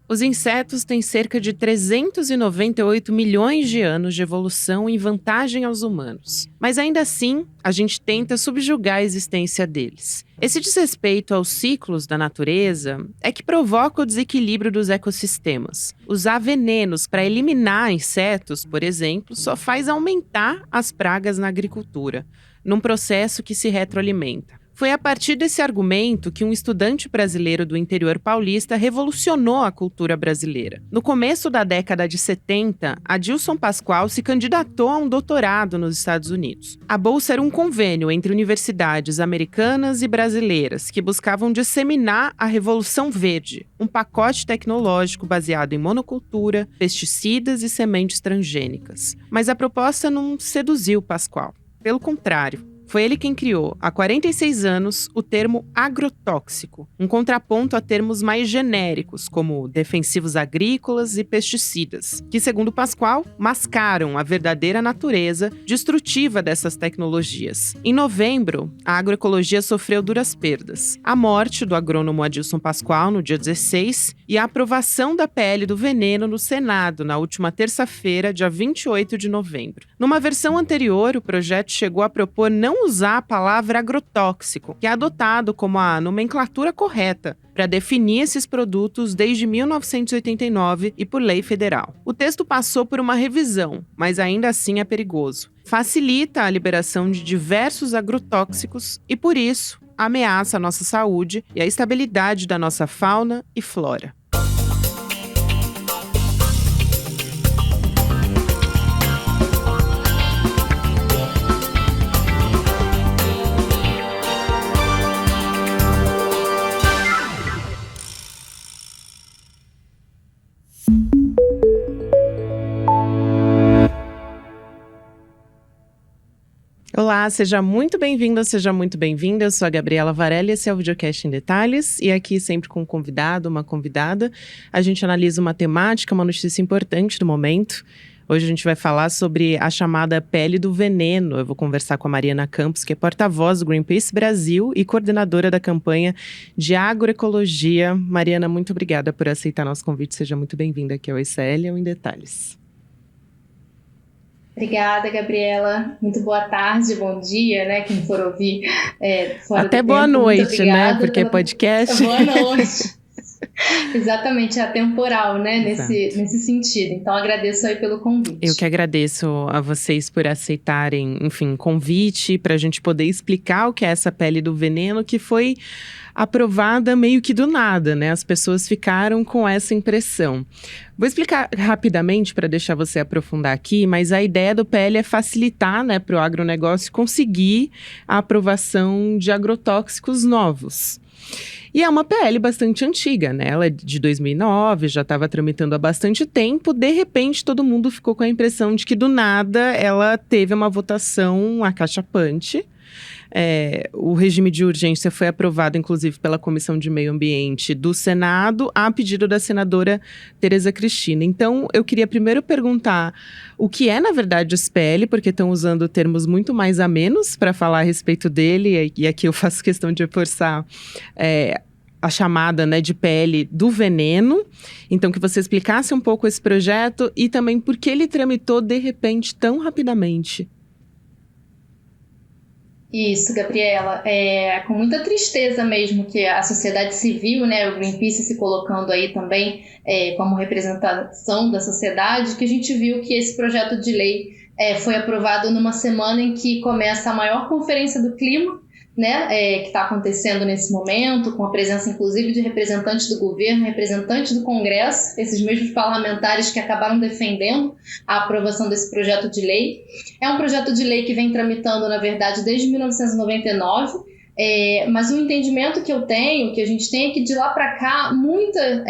Os insetos têm cerca de 398 milhões de anos de evolução em vantagem aos humanos. Mas ainda assim, a gente tenta subjugar a existência deles. Esse desrespeito aos ciclos da natureza é que provoca o desequilíbrio dos ecossistemas. Usar venenos para eliminar insetos, por exemplo, só faz aumentar as pragas na agricultura, num processo que se retroalimenta. Foi a partir desse argumento que um estudante brasileiro do interior paulista revolucionou a cultura brasileira. No começo da década de 70, Adilson Pascoal se candidatou a um doutorado nos Estados Unidos. A bolsa era um convênio entre universidades americanas e brasileiras que buscavam disseminar a Revolução Verde, um pacote tecnológico baseado em monocultura, pesticidas e sementes transgênicas. Mas a proposta não seduziu Pascoal. Pelo contrário, foi ele quem criou, há 46 anos, o termo agrotóxico, um contraponto a termos mais genéricos, como defensivos agrícolas e pesticidas, que, segundo Pascoal, mascaram a verdadeira natureza destrutiva dessas tecnologias. Em novembro, a agroecologia sofreu duras perdas. A morte do agrônomo Adilson Pascoal, no dia 16, e a aprovação da PL do veneno no Senado, na última terça-feira, dia 28 de novembro. Numa versão anterior, o projeto chegou a propor não usar a palavra agrotóxico, que é adotado como a nomenclatura correta para definir esses produtos desde 1989 e por lei federal. O texto passou por uma revisão, mas ainda assim é perigoso. Facilita a liberação de diversos agrotóxicos e, por isso, ameaça a nossa saúde e a estabilidade da nossa fauna e flora. Olá, seja muito bem-vindo, seja muito bem-vinda. Eu sou a Gabriela Varela, esse é o Videocast em Detalhes. E aqui sempre com um convidado, uma convidada, a gente analisa uma temática, uma notícia importante do momento. Hoje a gente vai falar sobre a chamada pele do veneno. Eu vou conversar com a Mariana Campos, que é porta-voz do Greenpeace Brasil e coordenadora da campanha de agroecologia. Mariana, muito obrigada por aceitar nosso convite. Seja muito bem-vinda aqui ao ICL ou em Detalhes. Obrigada, Gabriela. Muito boa tarde, bom dia, né? Quem for ouvir fora até do boa tempo. Noite, né? Porque é podcast. Boa noite. Exatamente, é atemporal, né? Nesse sentido. Então, agradeço aí pelo convite. Eu que agradeço a vocês por aceitarem, enfim, convite para a gente poder explicar o que é essa pele do veneno, que foi aprovada meio que do nada, né? As pessoas ficaram com essa impressão. Vou explicar rapidamente para deixar você aprofundar aqui, mas a ideia do PL é facilitar, né, para o agronegócio conseguir a aprovação de agrotóxicos novos. E é uma PL bastante antiga, né? Ela é de 2009, já estava tramitando há bastante tempo. De repente, todo mundo ficou com a impressão de que, do nada, ela teve uma votação acachapante. O regime de urgência foi aprovado, inclusive, pela Comissão de Meio Ambiente do Senado, a pedido da senadora Tereza Cristina. Então, eu queria primeiro perguntar o que é, na verdade, esse PL, porque estão usando termos muito mais amenos para falar a respeito dele, e aqui eu faço questão de reforçar a chamada, né, de PL do veneno. Então, que você explicasse um pouco esse projeto e também por que ele tramitou, de repente, tão rapidamente. Isso, Gabriela. Com muita tristeza mesmo que a sociedade civil, né, o Greenpeace se colocando aí também como representação da sociedade, que a gente viu que esse projeto de lei foi aprovado numa semana em que começa a maior conferência do clima, né, que está acontecendo nesse momento, com a presença inclusive de representantes do governo, representantes do Congresso, esses mesmos parlamentares que acabaram defendendo a aprovação desse projeto de lei. É um projeto de lei que vem tramitando, na verdade, desde 1999, mas o entendimento que eu tenho, que a gente tem, é que de lá para cá muita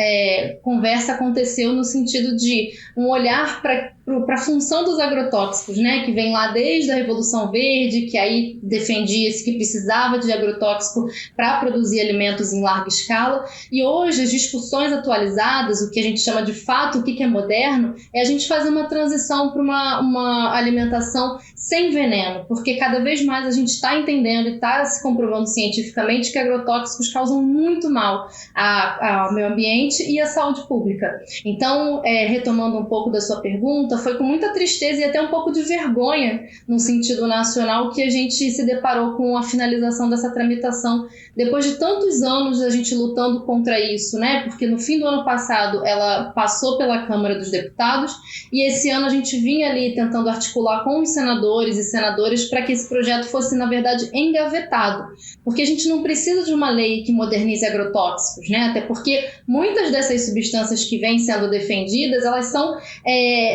conversa aconteceu no sentido de um olhar para para a função dos agrotóxicos, né, que vem lá desde a Revolução Verde, que aí defendia-se que precisava de agrotóxico para produzir alimentos em larga escala, e hoje as discussões atualizadas, o que a gente chama de fato, o que é moderno, é a gente fazer uma transição para uma alimentação sem veneno, porque cada vez mais a gente está entendendo e está se comprovando cientificamente que agrotóxicos causam muito mal ao meio ambiente e à saúde pública. Então, retomando um pouco da sua pergunta, foi com muita tristeza e até um pouco de vergonha no sentido nacional que a gente se deparou com a finalização dessa tramitação depois de tantos anos a gente lutando contra isso, né? Porque no fim do ano passado ela passou pela Câmara dos Deputados e esse ano a gente vinha ali tentando articular com os senadores e senadoras para que esse projeto fosse, na verdade, engavetado. Porque a gente não precisa de uma lei que modernize agrotóxicos, né? Até porque muitas dessas substâncias que vêm sendo defendidas, elas são,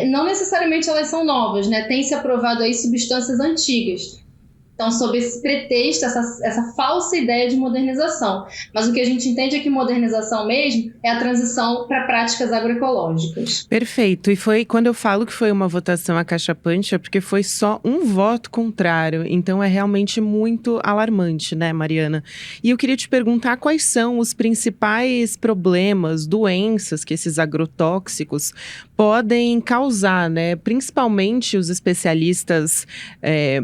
não necessariamente elas são novas, né? Tem se aprovado aí substâncias antigas. Então, sob esse pretexto, essa falsa ideia de modernização. Mas o que a gente entende é que modernização mesmo é a transição para práticas agroecológicas. Perfeito. E foi quando eu falo que foi uma votação acachapante, é porque foi só um voto contrário. Então, é realmente muito alarmante, né, Mariana? E eu queria te perguntar quais são os principais problemas, doenças que esses agrotóxicos podem causar, né? Principalmente os especialistas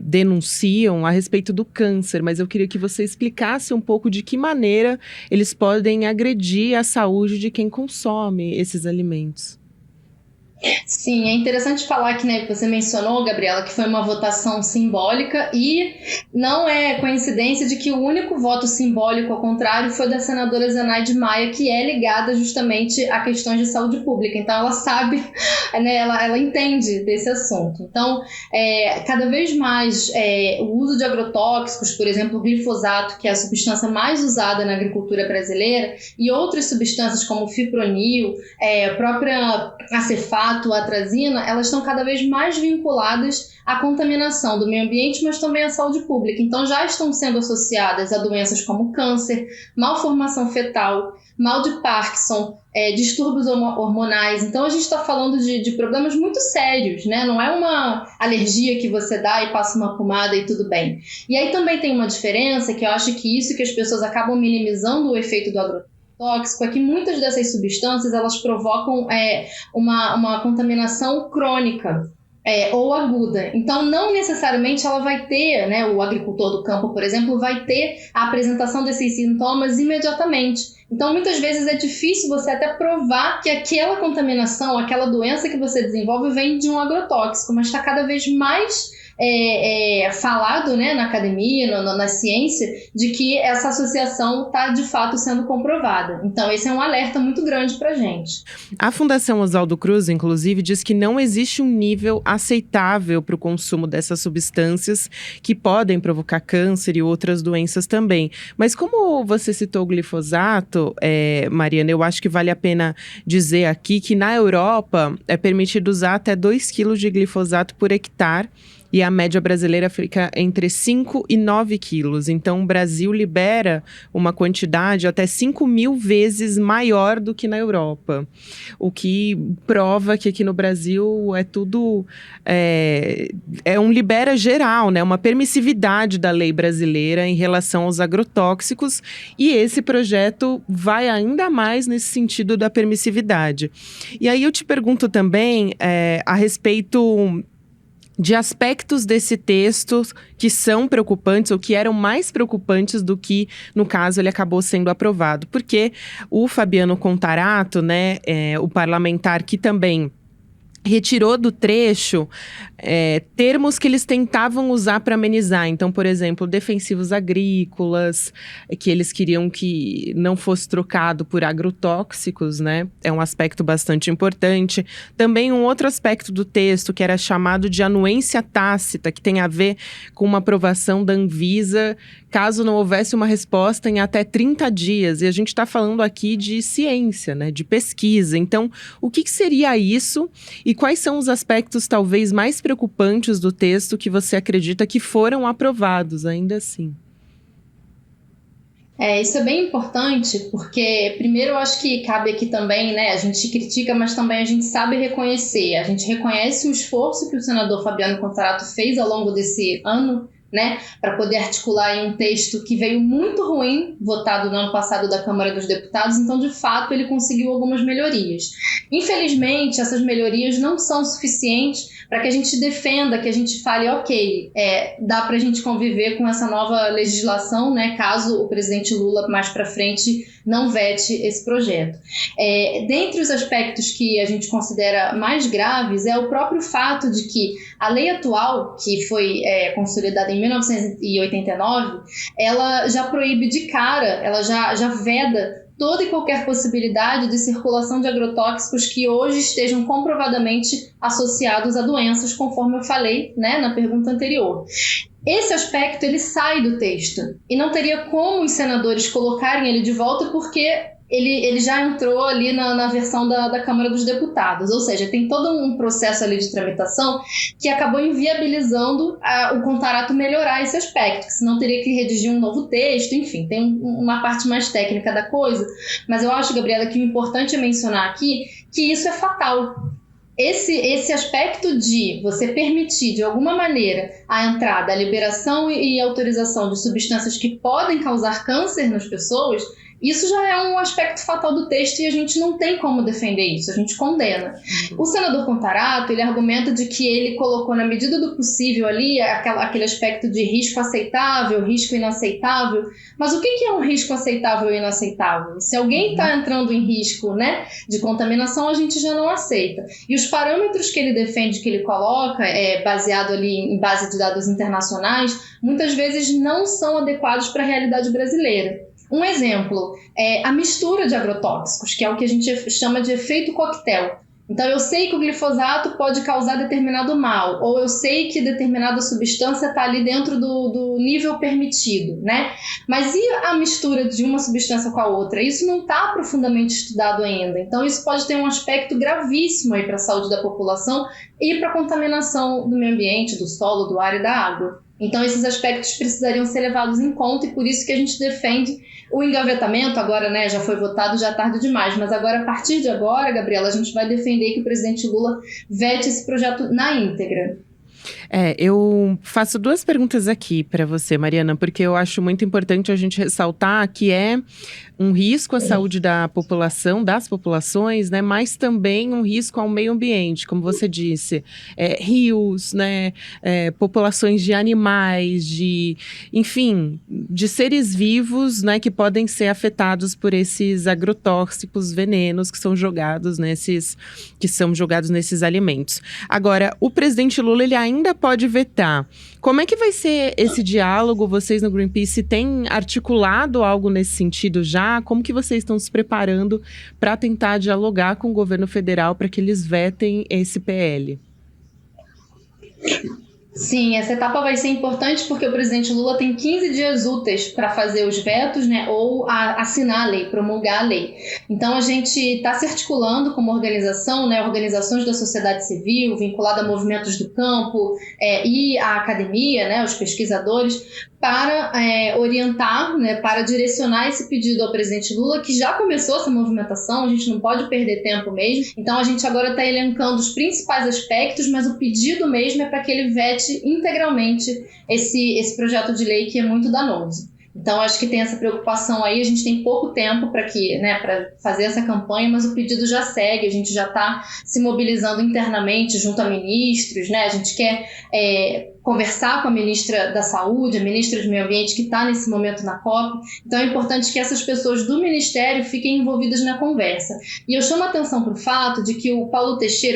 denunciam a respeito do câncer, mas eu queria que você explicasse um pouco de que maneira eles podem agredir a saúde de quem consome esses alimentos. Sim, é interessante falar que, né, você mencionou, Gabriela, que foi uma votação simbólica e não é coincidência de que o único voto simbólico ao contrário foi da senadora Zenaide Maia, que é ligada justamente a questões de saúde pública. Então ela sabe, né, ela entende desse assunto. Então, cada vez mais o uso de agrotóxicos, por exemplo, o glifosato, que é a substância mais usada na agricultura brasileira, e outras substâncias como o fipronil, a própria acefato, a atrazina, elas estão cada vez mais vinculadas à contaminação do meio ambiente, mas também à saúde pública. Então já estão sendo associadas a doenças como câncer, malformação fetal, mal de Parkinson, distúrbios hormonais. Então a gente está falando de problemas muito sérios, né? Não é uma alergia que você dá e passa uma pomada e tudo bem. E aí também tem uma diferença, que eu acho que isso que as pessoas acabam minimizando o efeito do agrotóxico, é que muitas dessas substâncias elas provocam uma contaminação crônica ou aguda. Então, não necessariamente ela vai ter, né, o agricultor do campo, por exemplo, vai ter a apresentação desses sintomas imediatamente. Então, muitas vezes é difícil você até provar que aquela contaminação, aquela doença que você desenvolve vem de um agrotóxico, mas está cada vez mais falado, né, na academia, na ciência, de que essa associação está de fato sendo comprovada. Então esse é um alerta muito grande para a gente. A Fundação Oswaldo Cruz, inclusive, diz que não existe um nível aceitável para o consumo dessas substâncias que podem provocar câncer e outras doenças também. Mas como você citou o glifosato, Mariana, eu acho que vale a pena dizer aqui que na Europa é permitido usar até 2 quilos de glifosato por hectare, e a média brasileira fica entre 5 e 9 quilos. Então, o Brasil libera uma quantidade até 5.000 vezes maior do que na Europa. O que prova que aqui no Brasil é tudo... um libera geral, né? Uma permissividade da lei brasileira em relação aos agrotóxicos. E esse projeto vai ainda mais nesse sentido da permissividade. E aí eu te pergunto também a respeito de aspectos desse texto que são preocupantes ou que eram mais preocupantes do que, no caso, ele acabou sendo aprovado. Porque o Fabiano Contarato, né, o parlamentar que também retirou do trecho termos que eles tentavam usar para amenizar. Então, por exemplo, defensivos agrícolas, que eles queriam que não fosse trocado por agrotóxicos, né? É um aspecto bastante importante. Também um outro aspecto do texto, que era chamado de anuência tácita, que tem a ver com uma aprovação da Anvisa, caso não houvesse uma resposta em até 30 dias. E a gente está falando aqui de ciência, né? De pesquisa. Então, o que seria isso? E quais são os aspectos talvez mais preocupantes do texto que você acredita que foram aprovados ainda assim? Isso é bem importante, porque primeiro eu acho que cabe aqui também, né, a gente critica, mas também a gente sabe reconhecer. A gente reconhece o esforço que o senador Fabiano Contarato fez ao longo desse ano, né, para poder articular em um texto que veio muito ruim, votado no ano passado da Câmara dos Deputados, então de fato ele conseguiu algumas melhorias. Infelizmente, essas melhorias não são suficientes para que a gente defenda, que a gente fale, ok, dá para a gente conviver com essa nova legislação, né, caso o presidente Lula mais para frente não vete esse projeto. Dentre os aspectos que a gente considera mais graves é o próprio fato de que a lei atual, que foi consolidada em 1989, ela já proíbe de cara, ela já veda toda e qualquer possibilidade de circulação de agrotóxicos que hoje estejam comprovadamente associados a doenças, conforme eu falei, né, na pergunta anterior. Esse aspecto ele sai do texto e não teria como os senadores colocarem ele de volta porque ele já entrou ali na versão da Câmara dos Deputados, ou seja, tem todo um processo ali de tramitação que acabou inviabilizando o Contarato melhorar esse aspecto, que senão teria que redigir um novo texto, enfim, tem uma parte mais técnica da coisa, mas eu acho, Gabriela, que o importante é mencionar aqui que isso é fatal. Esse aspecto de você permitir, de alguma maneira, a entrada, a liberação e autorização de substâncias que podem causar câncer nas pessoas, isso já é um aspecto fatal do texto e a gente não tem como defender isso, a gente condena. O senador Contarato, ele argumenta de que ele colocou na medida do possível ali aquele aspecto de risco aceitável, risco inaceitável, mas o que é um risco aceitável e inaceitável? Se alguém está entrando em risco, né, de contaminação, a gente já não aceita. E os parâmetros que ele defende, que ele coloca, baseado ali em base de dados internacionais, muitas vezes não são adequados para a realidade brasileira. Um exemplo é a mistura de agrotóxicos, que é o que a gente chama de efeito coquetel. Então, eu sei que o glifosato pode causar determinado mal, ou eu sei que determinada substância está ali dentro do nível permitido, né? Mas e a mistura de uma substância com a outra? Isso não está profundamente estudado ainda. Então, isso pode ter um aspecto gravíssimo aí para a saúde da população e para a contaminação do meio ambiente, do solo, do ar e da água. Então, esses aspectos precisariam ser levados em conta e por isso que a gente defende o engavetamento. Agora, né, já foi votado, já é tarde demais, mas agora, a partir de agora, Gabriela, a gente vai defender que o presidente Lula vete esse projeto na íntegra. Eu faço duas perguntas aqui para você, Mariana, porque eu acho muito importante a gente ressaltar que é um risco à saúde da população, das populações, né? Mas também um risco ao meio ambiente, como você disse, rios, né? Populações de animais, enfim, de seres vivos, né? Que podem ser afetados por esses agrotóxicos, venenos que são jogados nesses alimentos. Agora, o presidente Lula, ele ainda pode vetar. Como é que vai ser esse diálogo? Vocês no Greenpeace têm articulado algo nesse sentido já? Como que vocês estão se preparando para tentar dialogar com o governo federal para que eles vetem esse PL? Sim, essa etapa vai ser importante porque o presidente Lula tem 15 dias úteis para fazer os vetos, né, ou assinar a lei, promulgar a lei. Então, a gente está se articulando como organização, né, organizações da sociedade civil, vinculada a movimentos do campo e a academia, né, os pesquisadores, para orientar, né, para direcionar esse pedido ao presidente Lula, que já começou essa movimentação, a gente não pode perder tempo mesmo. Então, a gente agora está elencando os principais aspectos, mas o pedido mesmo é para que ele vete integralmente esse projeto de lei que é muito danoso. Então, acho que tem essa preocupação aí, a gente tem pouco tempo para fazer essa campanha, mas o pedido já segue, a gente já está se mobilizando internamente junto a ministros, né? A gente quer conversar com a ministra da Saúde, a ministra do Meio Ambiente, que está nesse momento na COP. Então, é importante que essas pessoas do Ministério fiquem envolvidas na conversa. E eu chamo a atenção para o fato de que o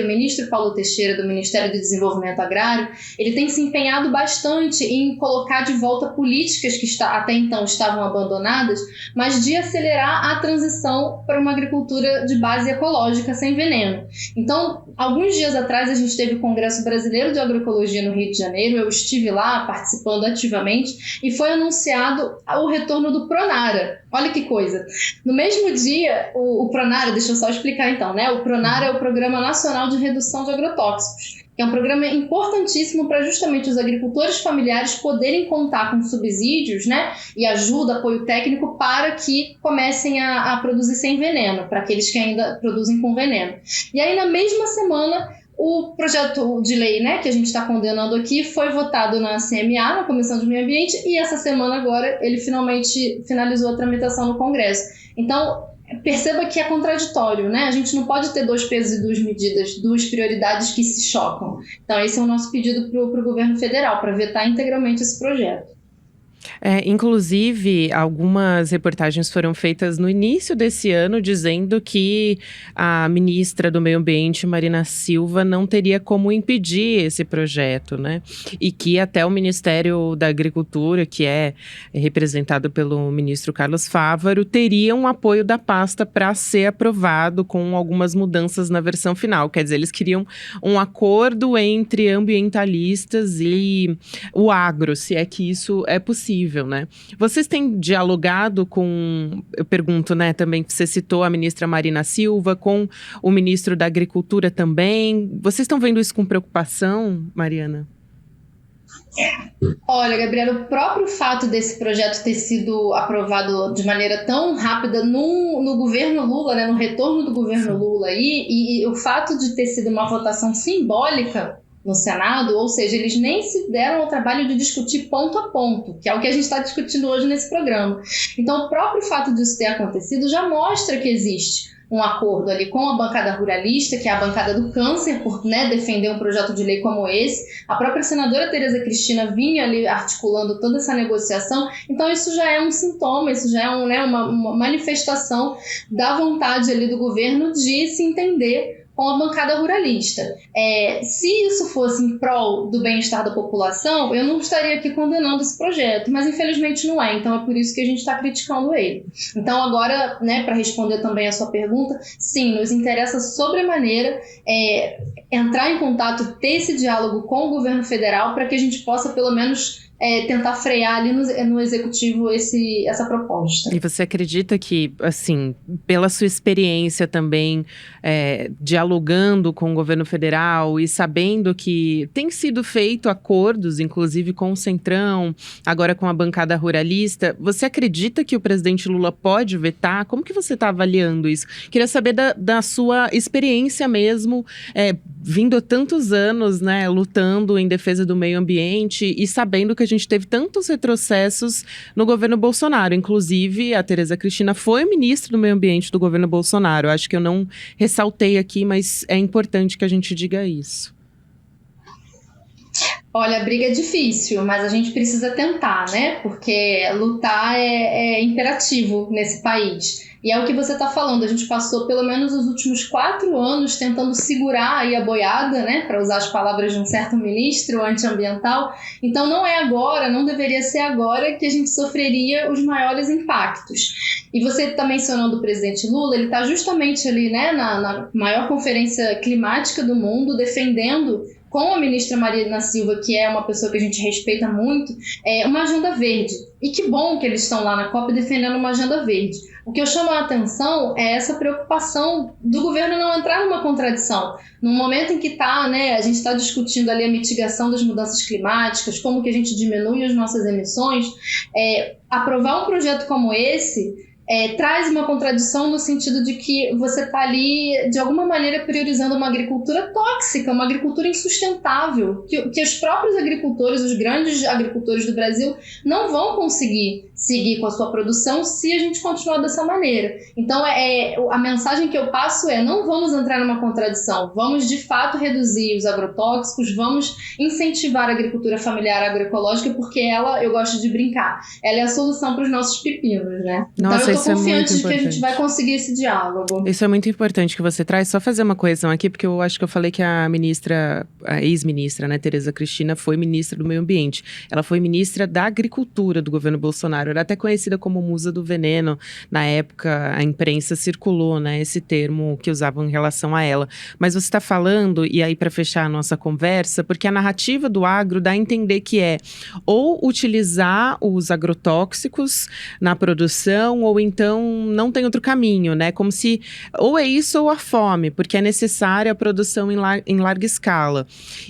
ministro Paulo Teixeira, do Ministério do Desenvolvimento Agrário, ele tem se empenhado bastante em colocar de volta políticas que até então estavam abandonadas, mas de acelerar a transição para uma agricultura de base ecológica sem veneno. Então, alguns dias atrás, a gente teve o Congresso Brasileiro de Agroecologia no Rio de Janeiro. Eu estive lá participando ativamente e foi anunciado o retorno do Pronara. Olha que coisa. No mesmo dia, o Pronara, deixa eu só explicar então, né? O Pronara é o Programa Nacional de Redução de Agrotóxicos. que é um programa importantíssimo para justamente os agricultores familiares poderem contar com subsídios, né, e ajuda, apoio técnico para que comecem a produzir sem veneno, para aqueles que ainda produzem com veneno. E aí, na mesma semana, o projeto de lei, né, que a gente está condenando aqui foi votado na CMA, na Comissão de Meio Ambiente, e essa semana agora ele finalmente finalizou a tramitação no Congresso. Então, perceba que é contraditório, né? A gente não pode ter 2 pesos e 2 medidas, 2 prioridades que se chocam. Então, esse é o nosso pedido para o governo federal, para vetar integralmente esse projeto. Inclusive, algumas reportagens foram feitas no início desse ano dizendo que a ministra do Meio Ambiente, Marina Silva, não teria como impedir esse projeto, né? E que até o Ministério da Agricultura, que é representado pelo ministro Carlos Fávaro, teria um apoio da pasta para ser aprovado com algumas mudanças na versão final. Quer dizer, eles queriam um acordo entre ambientalistas e o agro, se é que isso é possível. Né? Vocês têm dialogado com, eu pergunto, né, também que você citou a ministra Marina Silva, com o ministro da Agricultura também. Vocês estão vendo isso com preocupação, Mariana? Olha, Gabriela, o próprio fato desse projeto ter sido aprovado de maneira tão rápida no governo Lula, né, no retorno do governo Lula aí, e o fato de ter sido uma votação simbólica no Senado, ou seja, eles nem se deram ao trabalho de discutir ponto a ponto, que é o que a gente está discutindo hoje nesse programa. Então, o próprio fato disso ter acontecido já mostra que existe um acordo ali com a bancada ruralista, que é a bancada do câncer, por, né, defender um projeto de lei como esse. A própria senadora Tereza Cristina vinha ali articulando toda essa negociação. Então, isso já é um sintoma, isso já é né, uma manifestação da vontade ali do governo de se entender com a bancada ruralista. Se isso fosse em prol do bem-estar da população, eu não estaria aqui condenando esse projeto, mas infelizmente não é, então é por isso que a gente está criticando ele. Então agora, né, para responder também a sua pergunta, sim, nos interessa sobremaneira entrar em contato, ter esse diálogo com o governo federal para que a gente possa pelo menos tentar frear ali no executivo essa proposta. E você acredita que, assim, pela sua experiência também, dialogando com o governo federal e sabendo que tem sido feito acordos, inclusive com o Centrão, agora com a bancada ruralista, você acredita que o presidente Lula pode vetar? Como que você está avaliando isso? Queria saber da sua experiência mesmo, vindo há tantos anos, né, lutando em defesa do meio ambiente e sabendo que a gente teve tantos retrocessos no governo Bolsonaro. Inclusive, a Tereza Cristina foi ministra do Meio Ambiente do governo Bolsonaro. Acho que eu não ressaltei aqui, mas é importante que a gente diga isso. Olha, a briga é difícil, mas a gente precisa tentar, né? Porque lutar é imperativo nesse país. E é o que você está falando, a gente passou pelo menos os últimos 4 anos tentando segurar aí a boiada, né, para usar as palavras de um certo ministro antiambiental. Então não é agora, não deveria ser agora que a gente sofreria os maiores impactos. E você está mencionando o presidente Lula, ele está justamente ali, né, na maior conferência climática do mundo, defendendo com a ministra Marina Silva, que é uma pessoa que a gente respeita muito, uma agenda verde. E que bom que eles estão lá na COP defendendo uma agenda verde. O que eu chamo a atenção é essa preocupação do governo não entrar numa contradição. No momento em que a gente está discutindo ali a mitigação das mudanças climáticas, como que a gente diminui as nossas emissões, aprovar um projeto como esse traz uma contradição no sentido de que você está ali, de alguma maneira, priorizando uma agricultura tóxica, uma agricultura insustentável, que os próprios agricultores, os grandes agricultores do Brasil, não vão conseguir seguir com a sua produção se a gente continuar dessa maneira. Então, a mensagem que eu passo não vamos entrar numa contradição, vamos, de fato, reduzir os agrotóxicos, vamos incentivar a agricultura familiar agroecológica, porque ela, eu gosto de brincar, ela é a solução para os nossos pepinos, né? Nossa, então, eu tô confiante de que a gente vai conseguir esse diálogo. Isso é muito importante que você traz. Só fazer uma correção aqui, porque eu acho que eu falei que a ex-ministra, né, Tereza Cristina, foi ministra do Meio Ambiente. Ela foi ministra da Agricultura do governo Bolsonaro. Era até conhecida como musa do veneno. Na época, a imprensa circulou, né, esse termo que usavam em relação a ela. Mas você está falando, e aí para fechar a nossa conversa, porque a narrativa do agro dá a entender que ou utilizar os agrotóxicos na produção, ou então não tem outro caminho, né? Como se ou é isso ou a fome, porque é necessária a produção em larga escala.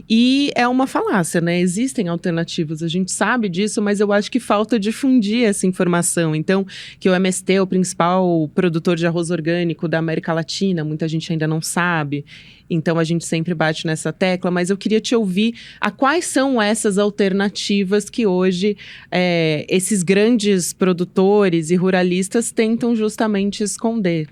E é uma falácia, né? Existem alternativas, a gente sabe disso, mas eu acho que falta difundir essa informação. Então, que o MST é o principal produtor de arroz orgânico da América Latina, muita gente ainda não sabe. Então, a gente sempre bate nessa tecla, mas eu queria te ouvir a quais são essas alternativas que hoje esses grandes produtores e ruralistas tentam justamente esconder.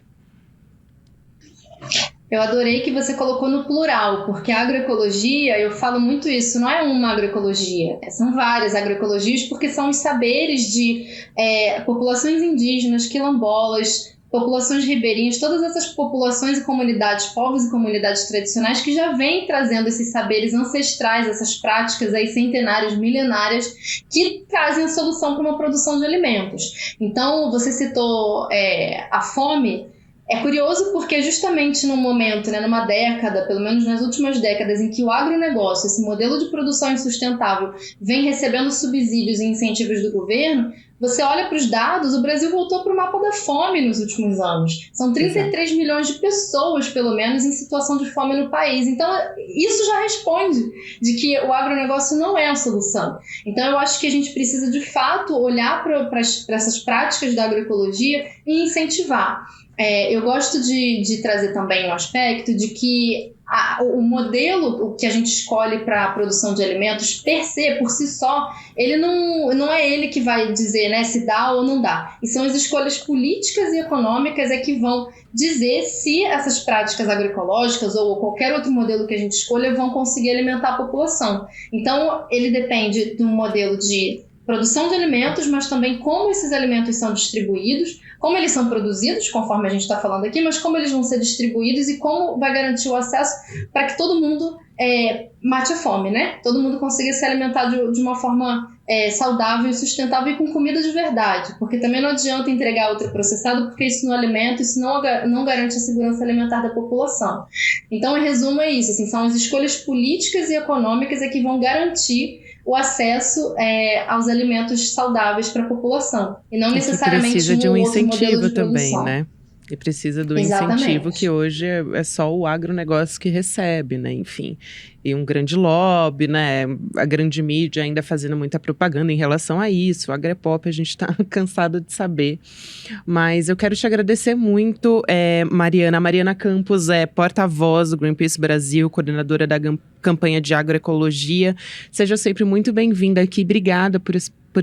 Eu adorei que você colocou no plural, porque a agroecologia, eu falo muito isso, não é uma agroecologia, são várias agroecologias, porque são os saberes de populações indígenas, quilombolas, populações ribeirinhas, todas essas populações e comunidades, povos e comunidades tradicionais que já vêm trazendo esses saberes ancestrais, essas práticas aí centenárias, milenárias, que trazem a solução para uma produção de alimentos. Então, você citou a fome. É curioso porque justamente num momento, né, numa década, pelo menos nas últimas décadas, em que o agronegócio, esse modelo de produção insustentável, vem recebendo subsídios e incentivos do governo, você olha para os dados, o Brasil voltou para o mapa da fome nos últimos anos. São 33 milhões de pessoas, pelo menos, em situação de fome no país. Então, isso já responde de que o agronegócio não é a solução. Então, eu acho que a gente precisa, de fato, olhar para essas práticas da agroecologia e incentivar. Eu gosto de trazer também um aspecto de que o modelo que a gente escolhe para a produção de alimentos, per se, por si só, ele não é ele que vai dizer, né, se dá ou não dá. E são as escolhas políticas e econômicas que vão dizer se essas práticas agroecológicas ou qualquer outro modelo que a gente escolha vão conseguir alimentar a população. Então, ele depende de um modelo de produção de alimentos, mas também como esses alimentos são distribuídos, como eles são produzidos, conforme a gente está falando aqui, mas como eles vão ser distribuídos e como vai garantir o acesso para que todo mundo mate a fome, né? Todo mundo consiga se alimentar de uma forma saudável e sustentável e com comida de verdade, porque também não adianta entregar ultraprocessado, porque isso não alimenta, isso não garante a segurança alimentar da população. Então, em resumo, é isso, assim, são as escolhas políticas e econômicas que vão garantir o acesso aos alimentos saudáveis para a população. E não necessariamente precisa de um incentivo de também, né? E precisa do incentivo que hoje é só o agronegócio que recebe, né? Enfim, e um grande lobby, né? A grande mídia ainda fazendo muita propaganda em relação a isso. O Agrepop a gente tá cansado de saber. Mas eu quero te agradecer muito, Mariana. A Mariana Campos é porta-voz do Greenpeace Brasil, coordenadora da campanha de agroecologia. Seja sempre muito bem-vinda aqui. Obrigada por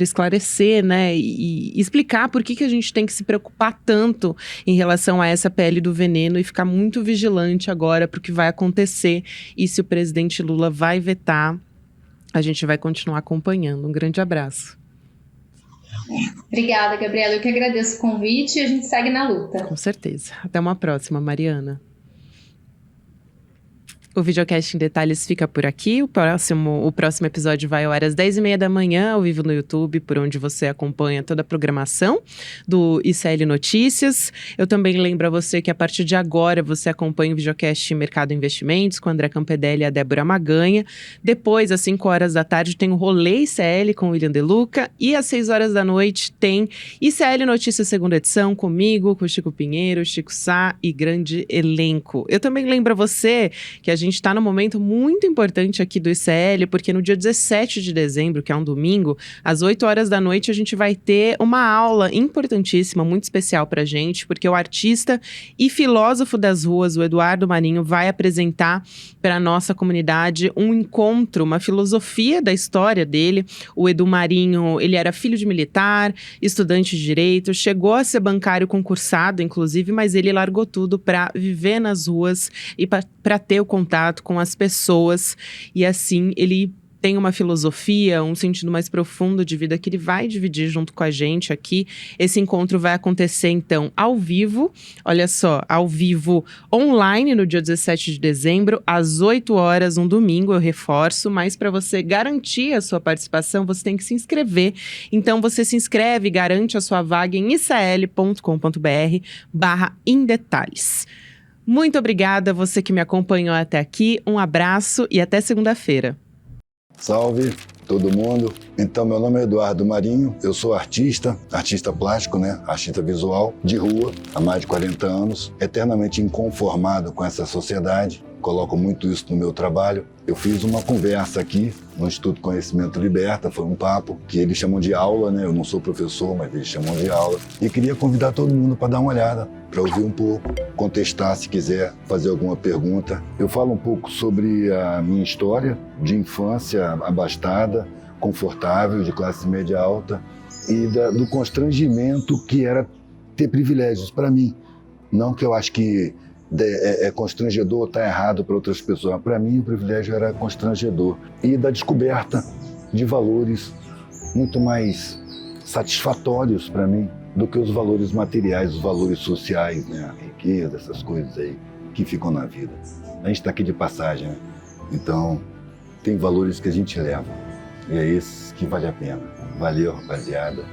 esclarecer, né, e explicar por que a gente tem que se preocupar tanto em relação a essa PL do veneno e ficar muito vigilante agora para o que vai acontecer e se o presidente Lula vai vetar, a gente vai continuar acompanhando. Um grande abraço. Obrigada, Gabriela. Eu que agradeço o convite e a gente segue na luta. Com certeza. Até uma próxima, Mariana. O Videocast em Detalhes fica por aqui. O próximo episódio vai ao ar às 10h30 da manhã, ao vivo no YouTube, por onde você acompanha toda a programação do ICL Notícias. Eu também lembro a você que a partir de agora você acompanha o Videocast Mercado Investimentos com o André Campedelli e a Débora Maganha. Depois, às 5h da tarde, tem o Rolê ICL com o William De Luca. E às 6h da noite tem ICL Notícias segunda edição comigo, com o Chico Pinheiro, Chico Sá e grande elenco. Eu também lembro a você que a gente está num momento muito importante aqui do ICL, porque no dia 17 de dezembro, que é um domingo, às 8h da noite, a gente vai ter uma aula importantíssima, muito especial pra gente, porque o artista e filósofo das ruas, o Eduardo Marinho, vai apresentar para a nossa comunidade um encontro, uma filosofia da história dele. O Edu Marinho, ele era filho de militar, estudante de direito, chegou a ser bancário concursado, inclusive, mas ele largou tudo para viver nas ruas e para ter o contato com as pessoas, e assim ele tem uma filosofia, um sentido mais profundo de vida que ele vai dividir junto com a gente aqui. Esse encontro vai acontecer, então, ao vivo, olha só, ao vivo online no dia 17 de dezembro, às 8h, um domingo, eu reforço, mas para você garantir a sua participação, você tem que se inscrever. Então, você se inscreve e garante a sua vaga em icl.com.br/emdetalhes. Muito obrigada a você que me acompanhou até aqui, um abraço e até segunda-feira. Salve! todo mundo. Então, meu nome é Eduardo Marinho, eu sou artista plástico, né? Artista visual, de rua, há mais de 40 anos, eternamente inconformado com essa sociedade, coloco muito isso no meu trabalho. Eu fiz uma conversa aqui no Instituto Conhecimento Liberta, foi um papo que eles chamam de aula, né? Eu não sou professor, mas eles chamam de aula. E queria convidar todo mundo para dar uma olhada, para ouvir um pouco, contestar se quiser, fazer alguma pergunta. Eu falo um pouco sobre a minha história de infância abastada, confortável, de classe média alta, e do constrangimento que era ter privilégios para mim. Não que eu acho que é constrangedor, está errado para outras pessoas. Para mim, o privilégio era constrangedor. E da descoberta de valores muito mais satisfatórios para mim do que os valores materiais, os valores sociais, né? A riqueza, essas coisas aí que ficam na vida. A gente está aqui de passagem, né? Então, tem valores que a gente leva. E é esses que vale a pena. Valeu, rapaziada.